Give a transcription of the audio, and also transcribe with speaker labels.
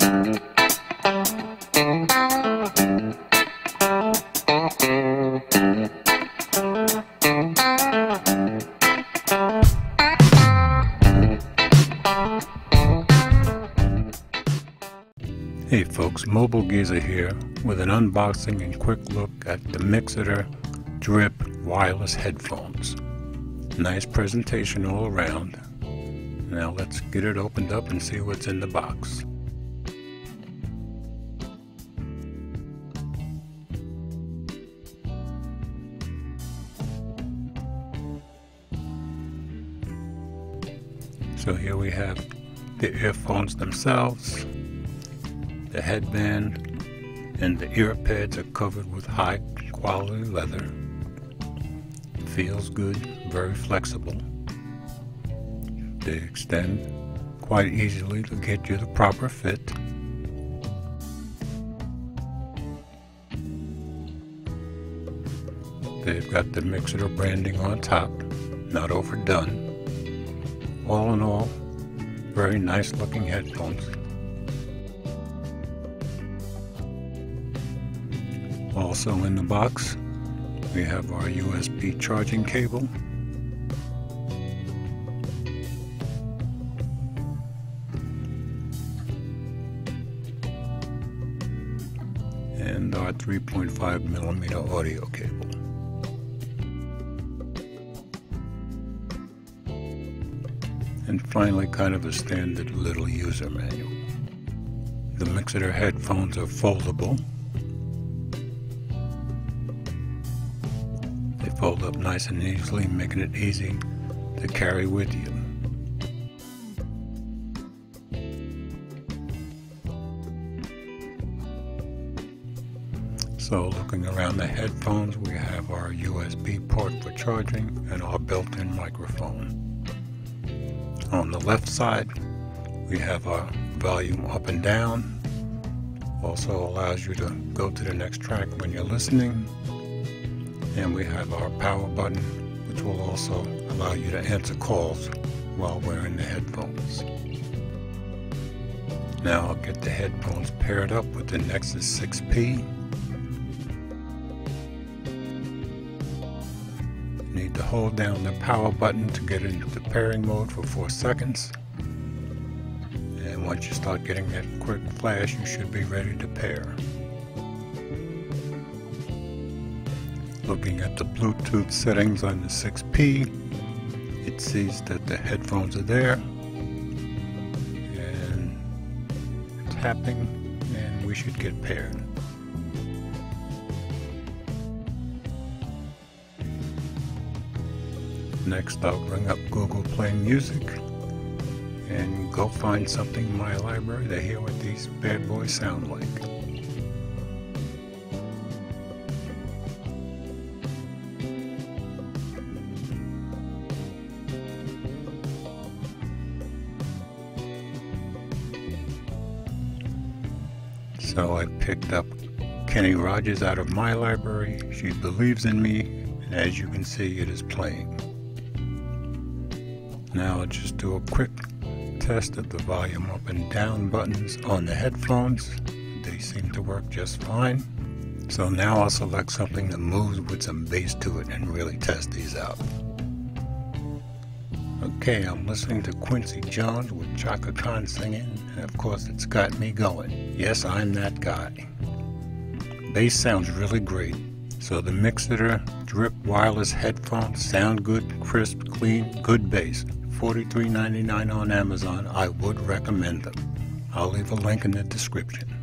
Speaker 1: Hey folks, Mobile Geezer here with an unboxing and quick look at the MIXCDER Drip wireless headphones. Nice presentation all around. Now let's get it opened up and see what's in the box. So here we have the earphones themselves. The headband and the ear pads are covered with high quality leather. Feels good, very flexible. They extend quite easily to get you the proper fit. They've got the MIXCDER branding on top, not overdone. All in all, very nice looking headphones. Also in the box, we have our USB charging cable, and our 3.5mm audio cable. And finally, kind of a standard little user manual. The MIXCDER headphones are foldable. They fold up nice and easily, making it easy to carry with you. So looking around the headphones, we have our USB port for charging and our built-in microphone. On the left side, we have our volume up and down. Also allows you to go to the next track when you're listening. And we have our power button, which will also allow you to answer calls while wearing the headphones. Now I'll get the headphones paired up with the Nexus 6P. You need to hold down the power button to get into pairing mode for 4 seconds. And once you start getting that quick flash, you should be ready to pair. Looking at the Bluetooth settings on the 6P, it sees that the headphones are there, and tapping, and we should get paired. Next, I'll bring up Google Play Music and go find something in my library to hear what these bad boys sound like. So I picked up Kenny Rogers out of my library, She Believes in Me, and as you can see, it is playing. Now I'll just do a quick test of the volume up and down buttons on the headphones. They seem to work just fine. So now I'll select something that moves with some bass to it and really test these out. Okay, I'm listening to Quincy Jones with Chaka Khan singing, and of course it's got me going. Yes, I'm that guy. Bass sounds really great. So the MIXCDER Drip wireless headphones sound good, crisp, clean, good bass. $43.99 on Amazon. I would recommend them. I'll leave a link in the description.